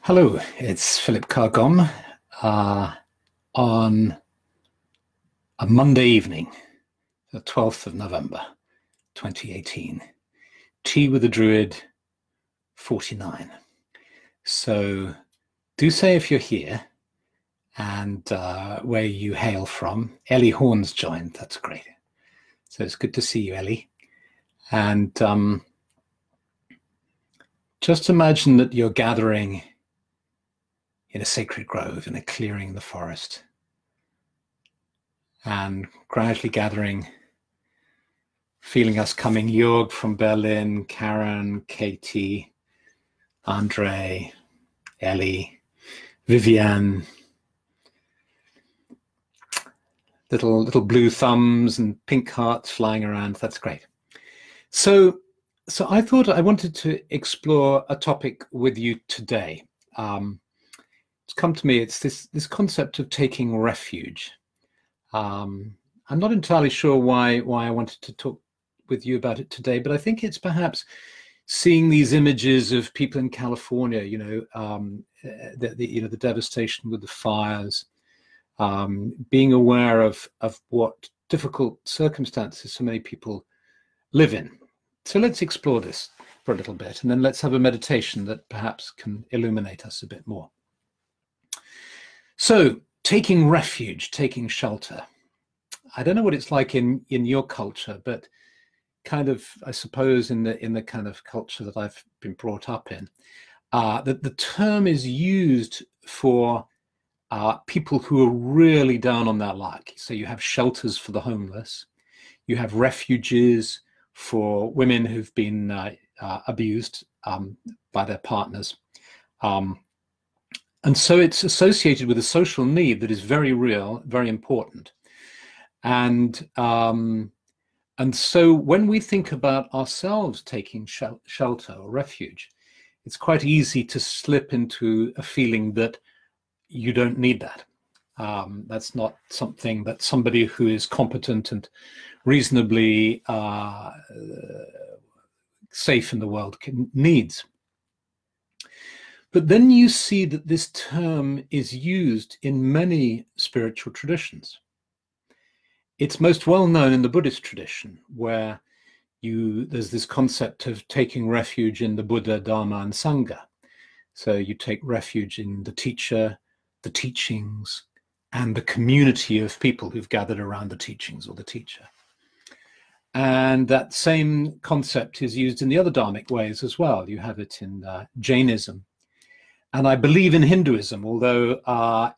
Hello, it's Philip Cargom on a Monday evening, the 12th of November, 2018. Tea with the Druid 49. So do say if you're here and where you hail from. Ellie Horn's joined, that's great. So it's good to see you, Ellie. And just imagine that you're gathering in a sacred grove, in a clearing in the forest, and gradually gathering, feeling us coming. Jörg from Berlin, Karen, Katie, Andre, Ellie, Viviane, little blue thumbs and pink hearts flying around. That's great. So I thought I wanted to explore a topic with you today. It's come to me, it's this concept of taking refuge. I'm not entirely sure why I wanted to talk with you about it today, but I think it's perhaps seeing these images of people in California, the devastation with the fires, being aware of what difficult circumstances so many people live in. So let's explore this for a little bit, and then let's have a meditation that perhaps can illuminate us a bit more. So, taking refuge, taking shelter. I don't know what it's like in your culture, but kind of, I suppose, in the kind of culture that I've been brought up in, that the term is used for people who are really down on their luck. So you have shelters for the homeless, you have refuges for women who've been abused by their partners. And so it's associated with a social need that is very real, very important. And so when we think about ourselves taking shelter or refuge, it's quite easy to slip into a feeling that you don't need that. That's not something that somebody who is competent and reasonably safe in the world needs. But then you see that this term is used in many spiritual traditions. It's most well known in the Buddhist tradition, where there's this concept of taking refuge in the Buddha, Dharma, and Sangha. So you take refuge in the teacher, the teachings, and the community of people who've gathered around the teachings or the teacher. And that same concept is used in the other Dharmic ways as well. You have it in Jainism. And I believe in Hinduism, although I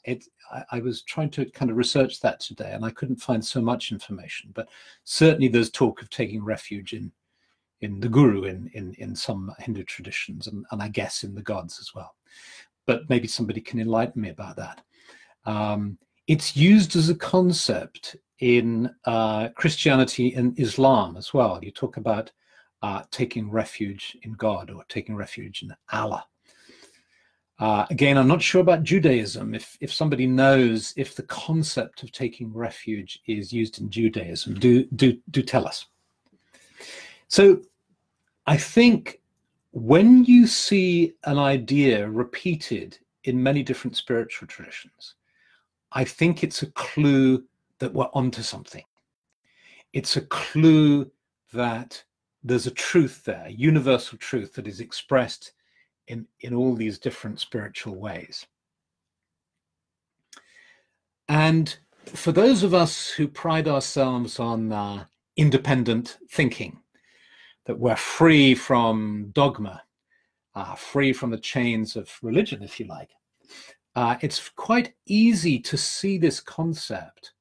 was trying to kind of research that today and I couldn't find so much information. But certainly there's talk of taking refuge in the guru in some Hindu traditions, and I guess in the gods as well. But maybe somebody can enlighten me about that. It's used as a concept in Christianity and Islam as well. You talk about taking refuge in God or taking refuge in Allah. Again, I'm not sure about Judaism. If somebody knows if the concept of taking refuge is used in Judaism, do tell us. So I think when you see an idea repeated in many different spiritual traditions, I think it's a clue that we're onto something. It's a clue that there's a truth there, a universal truth that is expressed in all these different spiritual ways. And for those of us who pride ourselves on independent thinking, that we're free from dogma, free from the chains of religion, if you like, it's quite easy to see this concept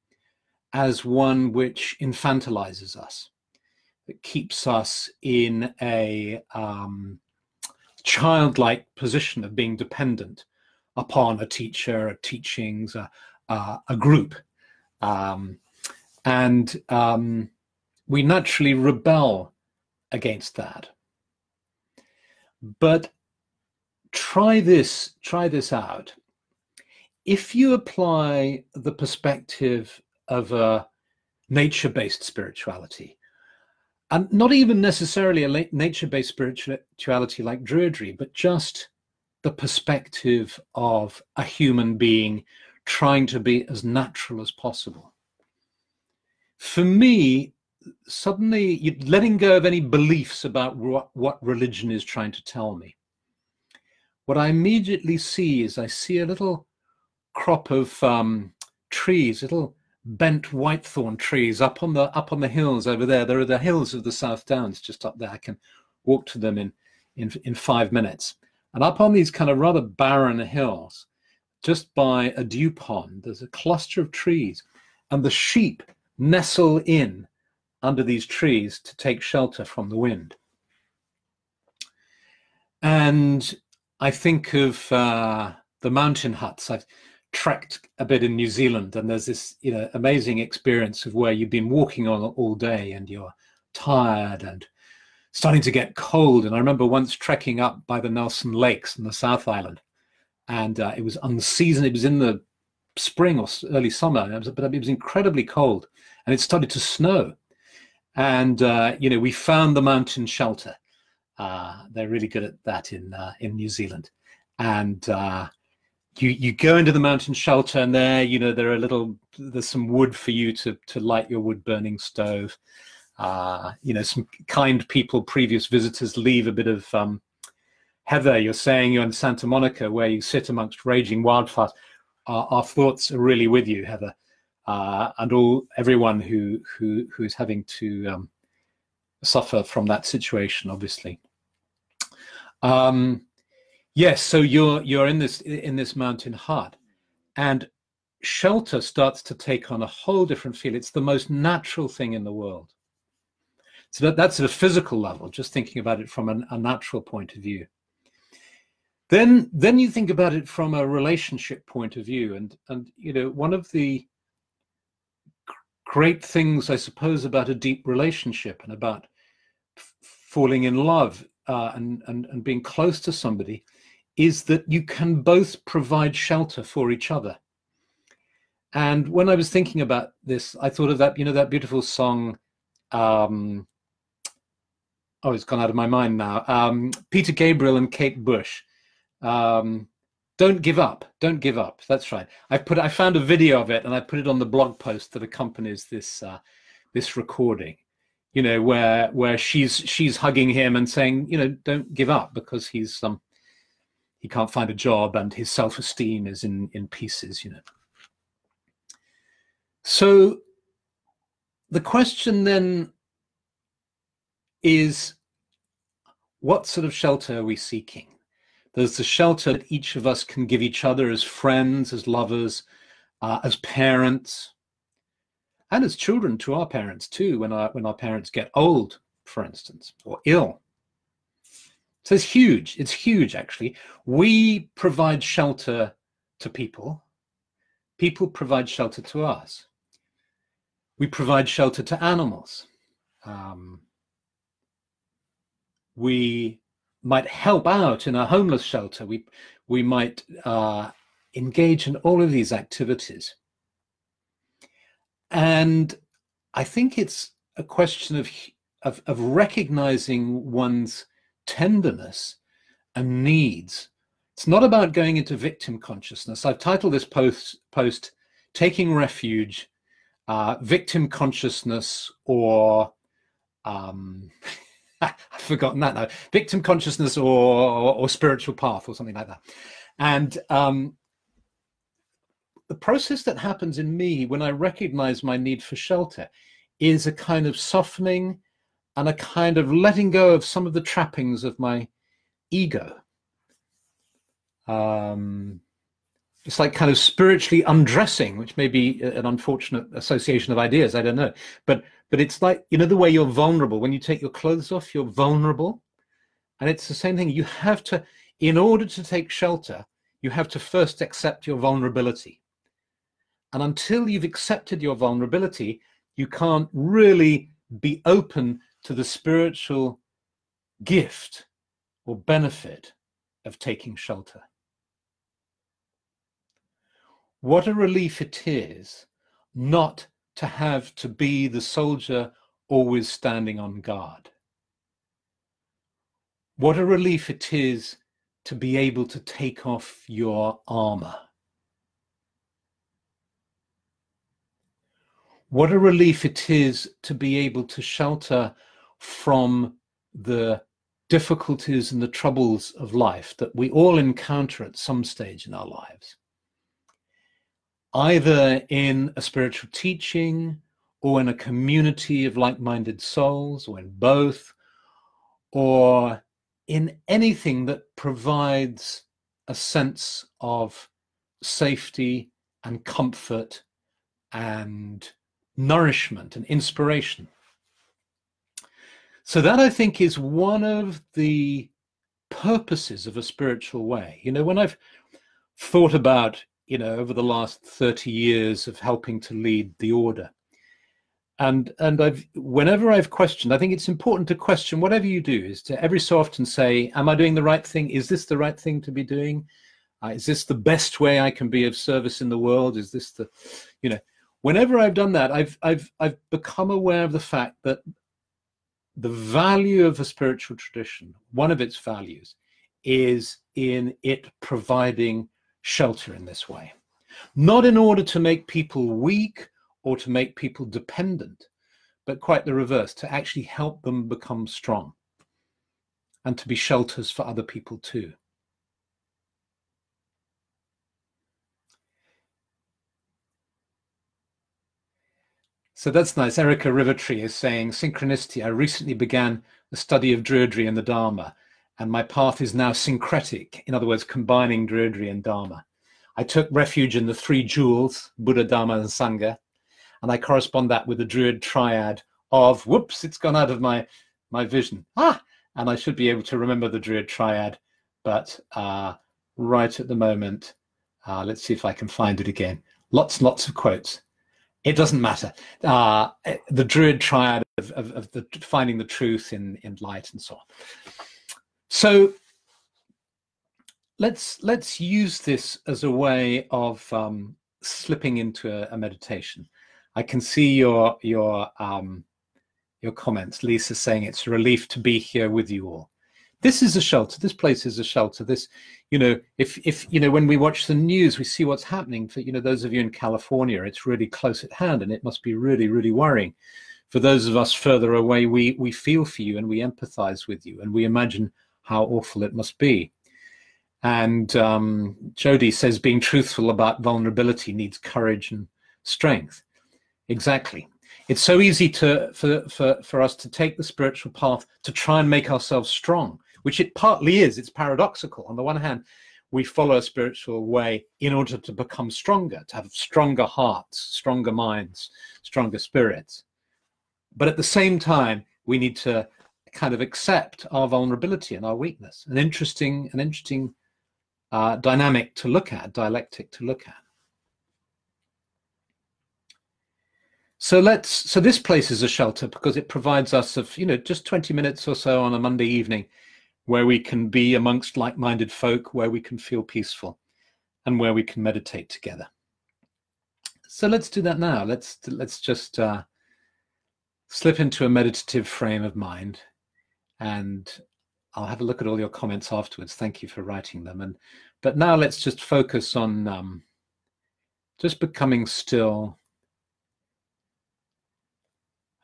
as one which infantilizes us, that keeps us in a childlike position of being dependent upon a teacher, teachings, a group. We naturally rebel against that. But try this out. If you apply the perspective of a nature-based spirituality, and not even necessarily a nature-based spirituality like Druidry, but just the perspective of a human being trying to be as natural as possible. For me, suddenly letting go of any beliefs about what religion is trying to tell me. What I immediately see is I see a little crop of trees, little bent whitethorn trees up on the hills over there. There are the hills of the South Downs just up there. I can walk to them in 5 minutes. And up on these kind of rather barren hills, just by a dew pond, there's a cluster of trees, and the sheep nestle in under these trees to take shelter from the wind. And I think of the mountain huts. I've trekked a bit in New Zealand, and there's this amazing experience of where you've been walking on all day and you're tired and starting to get cold. And I remember once trekking up by the Nelson Lakes in the South Island, and it was unseasoned. It was in the spring or early summer, but it was incredibly cold, and it started to snow. And we found the mountain shelter. They're really good at that in New Zealand. And you go into the mountain shelter, and there's some wood for you to light your wood burning stove. Some kind people, previous visitors, leave a bit of heather. You're saying you're in Santa Monica, where you sit amongst raging wildfires. Our thoughts are really with you, Heather, and everyone who is having to suffer from that situation, obviously. Yes, so you're in this mountain hut, and shelter starts to take on a whole different feel. It's the most natural thing in the world. So that's at a physical level, just thinking about it from a natural point of view. Then you think about it from a relationship point of view, and one of the great things, I suppose, about a deep relationship and about falling in love and being close to somebody is that you can both provide shelter for each other. And when I was thinking about this, I thought of that beautiful song. It's gone out of my mind now. Peter Gabriel and Kate Bush. Don't give up. Don't give up. That's right. I found a video of it, and I put it on the blog post that accompanies this recording. Where she's hugging him and saying, don't give up, because he can't find a job and his self-esteem is in pieces. So the question then is, what sort of shelter are we seeking? There's the shelter that each of us can give each other as friends, as lovers, as parents, and as children to our parents too, when our parents get old, for instance, or ill. So it's huge actually. We provide shelter to people. People provide shelter to us. We provide shelter to animals. We might help out in a homeless shelter. We might engage in all of these activities. And I think it's a question of recognizing one's tenderness and needs. It's not about going into victim consciousness. I've titled this post Taking Refuge, Victim Consciousness, or I've forgotten that now. Victim consciousness or spiritual path, or something like that. And the process that happens in me when I recognize my need for shelter is a kind of softening and a kind of letting go of some of the trappings of my ego. It's like kind of spiritually undressing, which may be an unfortunate association of ideas, I don't know. But it's like, the way you're vulnerable. When you take your clothes off, you're vulnerable. And it's the same thing. You have to, in order to take shelter, you have to first accept your vulnerability. And until you've accepted your vulnerability, you can't really be open to the spiritual gift or benefit of taking shelter. What a relief it is not to have to be the soldier always standing on guard. What a relief it is to be able to take off your armor. What a relief it is to be able to shelter from the difficulties and the troubles of life that we all encounter at some stage in our lives, either in a spiritual teaching or in a community of like-minded souls, or in both, or in anything that provides a sense of safety and comfort and nourishment and inspiration. So that, I think, is one of the purposes of a spiritual way. You know, when I've thought about, you know, over the last 30 years of helping to lead the order, and whenever I've questioned, I think it's important to question whatever you do, is to every so often say, am I doing the right thing? Is this the right thing to be doing? Is this the best way I can be of service in the world? Is this the, you know, whenever I've done that, I've become aware of the fact that the value of a spiritual tradition, one of its values, is in it providing shelter in this way. Not in order to make people weak or to make people dependent, but quite the reverse, to actually help them become strong and to be shelters for other people too. So that's nice. Erica Rivertree is saying, synchronicity. I recently began the study of Druidry and the Dharma, and my path is now syncretic, in other words, combining Druidry and Dharma. I took refuge in the three jewels, Buddha, Dharma, and Sangha, and I correspond that with the Druid triad of, whoops, it's gone out of my vision. And I should be able to remember the Druid triad, but right at the moment, let's see if I can find it again. Lots and lots of quotes. It doesn't matter. The Druid triad of the finding the truth in light and so on. So let's use this as a way of slipping into a meditation. I can see your comments. Lisa saying it's a relief to be here with you all. This is a shelter. This place is a shelter. This, you know, if you know, when we watch the news, we see what's happening. For, you know, those of you in California, it's really close at hand, and it must be really, really worrying. For those of us further away, we feel for you and we empathize with you, and we imagine how awful it must be. And Jody says being truthful about vulnerability needs courage and strength. Exactly. It's so easy for us to take the spiritual path to try and make ourselves strong, which it partly is. It's paradoxical. On the one hand, we follow a spiritual way in order to become stronger, to have stronger hearts, stronger minds, stronger spirits. But at the same time, we need to kind of accept our vulnerability and our weakness. An interesting dynamic to look at, dialectic to look at. So this place is a shelter because it provides us of, you know, just 20 minutes or so on a Monday evening where we can be amongst like-minded folk, where we can feel peaceful and where we can meditate together. So let's do that now. Let's just slip into a meditative frame of mind, and I'll have a look at all your comments afterwards. Thank you for writing them. But now let's just focus on just becoming still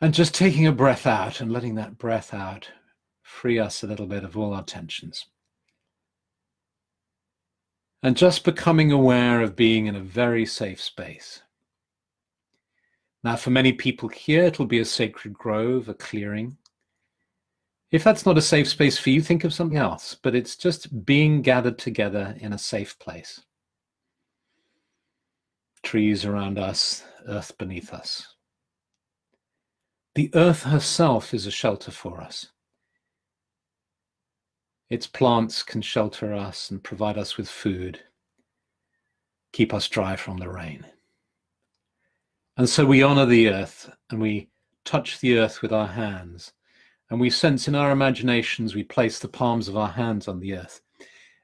and just taking a breath out and letting that breath out free us a little bit of all our tensions. And just becoming aware of being in a very safe space. Now, for many people here, it'll be a sacred grove, a clearing. If that's not a safe space for you, think of something else, but it's just being gathered together in a safe place. Trees around us, earth beneath us. The earth herself is a shelter for us. Its plants can shelter us and provide us with food, keep us dry from the rain. And so we honor the earth and we touch the earth with our hands, and we sense in our imaginations, we place the palms of our hands on the earth.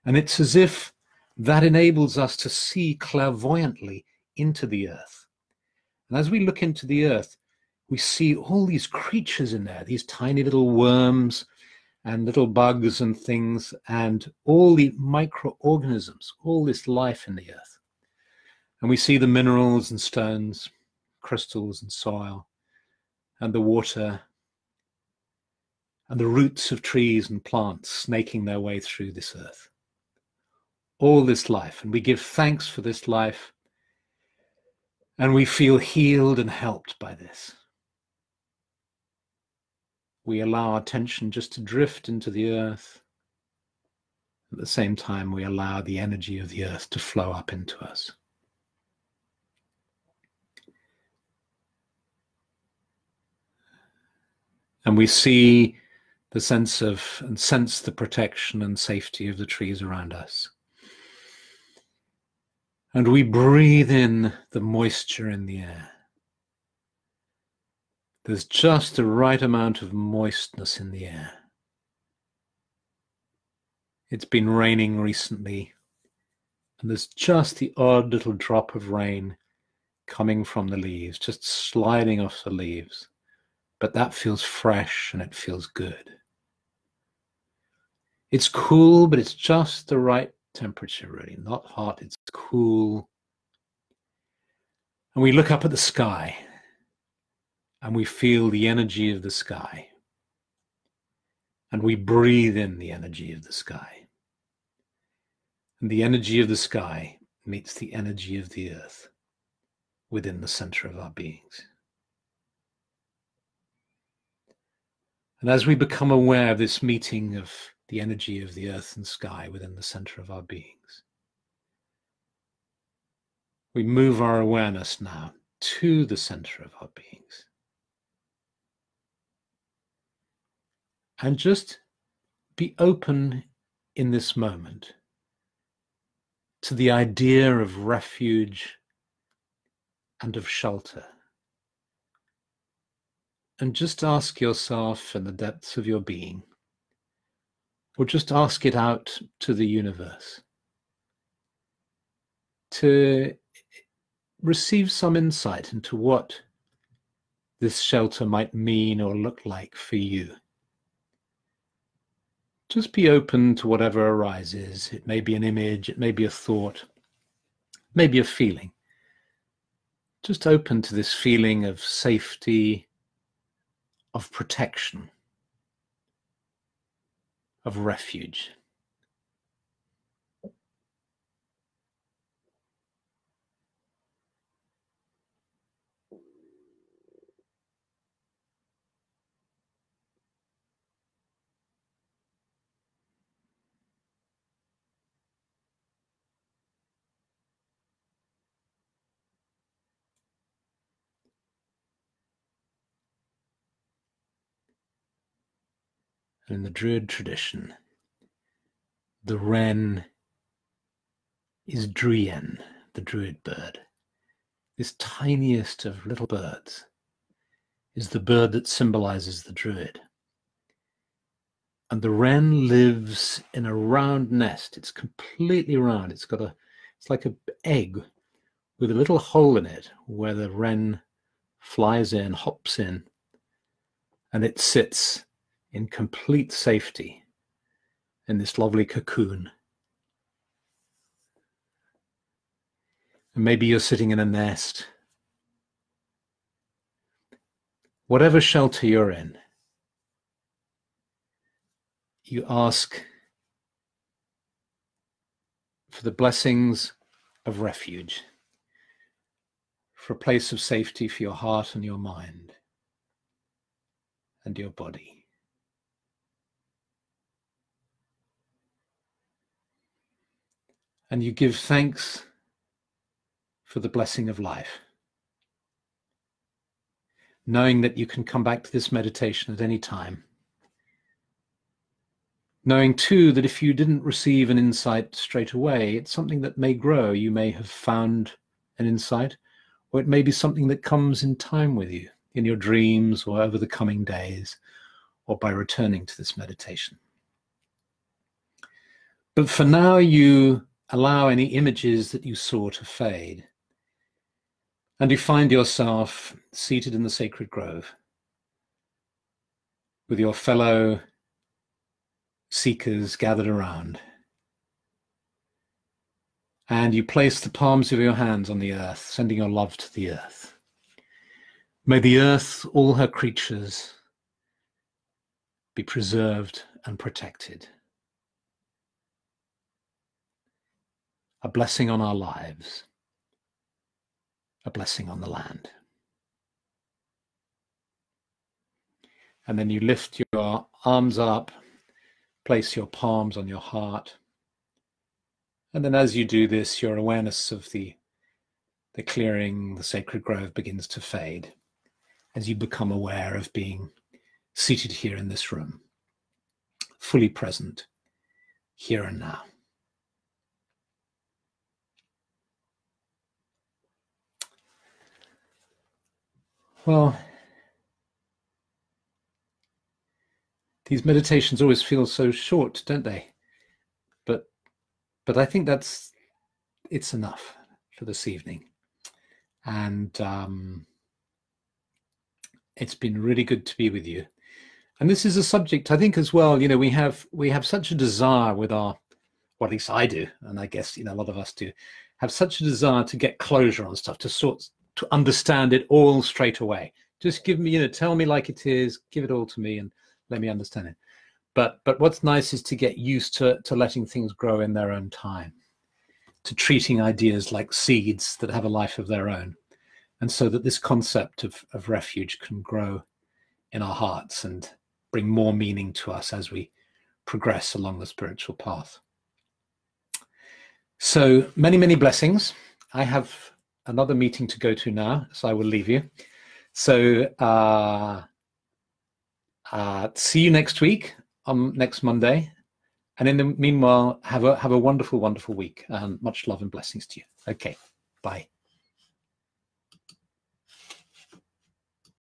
And it's as if that enables us to see clairvoyantly into the earth. And as we look into the earth, we see all these creatures in there, these tiny little worms and little bugs and things, and all the microorganisms, all this life in the earth. And we see the minerals and stones, crystals and soil, and the water, and the roots of trees and plants snaking their way through this earth. All this life, and we give thanks for this life, and we feel healed and helped by this. We allow our attention just to drift into the earth. At the same time, we allow the energy of the earth to flow up into us. And we see the sense of, and sense the protection and safety of the trees around us. And we breathe in the moisture in the air. There's just the right amount of moistness in the air. It's been raining recently, and there's just the odd little drop of rain coming from the leaves, just sliding off the leaves. But that feels fresh and it feels good. It's cool, but it's just the right temperature, really. Not hot, it's cool. And we look up at the sky and we feel the energy of the sky. And we breathe in the energy of the sky. And the energy of the sky meets the energy of the earth within the center of our beings. And as we become aware of this meeting of the energy of the earth and sky within the center of our beings, we move our awareness now to the center of our beings. And just be open in this moment to the idea of refuge and of shelter. And just ask yourself in the depths of your being, or just ask it out to the universe, to receive some insight into what this shelter might mean or look like for you. Just be open to whatever arises. It may be an image, it may be a thought, it may be a feeling. Just open to this feeling of safety, of protection, of refuge. In the Druid tradition, the wren is Druyen, the Druid bird. This tiniest of little birds is the bird that symbolizes the Druid. And the wren lives in a round nest. It's completely round. It's like an egg with a little hole in it where the wren flies in, hops in, and it sits in complete safety in this lovely cocoon. And maybe you're sitting in a nest. Whatever shelter you're in, you ask for the blessings of refuge, for a place of safety for your heart and your mind and your body. And you give thanks for the blessing of life, knowing that you can come back to this meditation at any time. Knowing too that if you didn't receive an insight straight away, it's something that may grow. You may have found an insight, or it may be something that comes in time with you, in your dreams or over the coming days, or by returning to this meditation. But for now, you allow any images that you saw to fade. And you find yourself seated in the sacred grove with your fellow seekers gathered around. And you place the palms of your hands on the earth, sending your love to the earth. May the earth, all her creatures, be preserved and protected. A blessing on our lives, a blessing on the land. And then you lift your arms up, place your palms on your heart. And then as you do this, your awareness of the clearing, the sacred grove begins to fade as you become aware of being seated here in this room, fully present, here and now. Well, these meditations always feel so short, don't they? But I think it's enough for this evening. And it's been really good to be with you. And this is a subject, I think, as well, you know, we have such a desire with our, well, at least I do, and I guess, you know, a lot of us do, have such a desire to get closure on stuff, to understand it all straight away. Just give me, you know, tell me like it is, give it all to me and let me understand it. But what's nice is to get used to letting things grow in their own time, to treating ideas like seeds that have a life of their own. And so that this concept of refuge can grow in our hearts and bring more meaning to us as we progress along the spiritual path. So many, many blessings. I have another meeting to go to now, so I will leave you. So see you next week, next Monday. And in the meanwhile, have a wonderful, wonderful week. Much love and blessings to you. Okay, bye.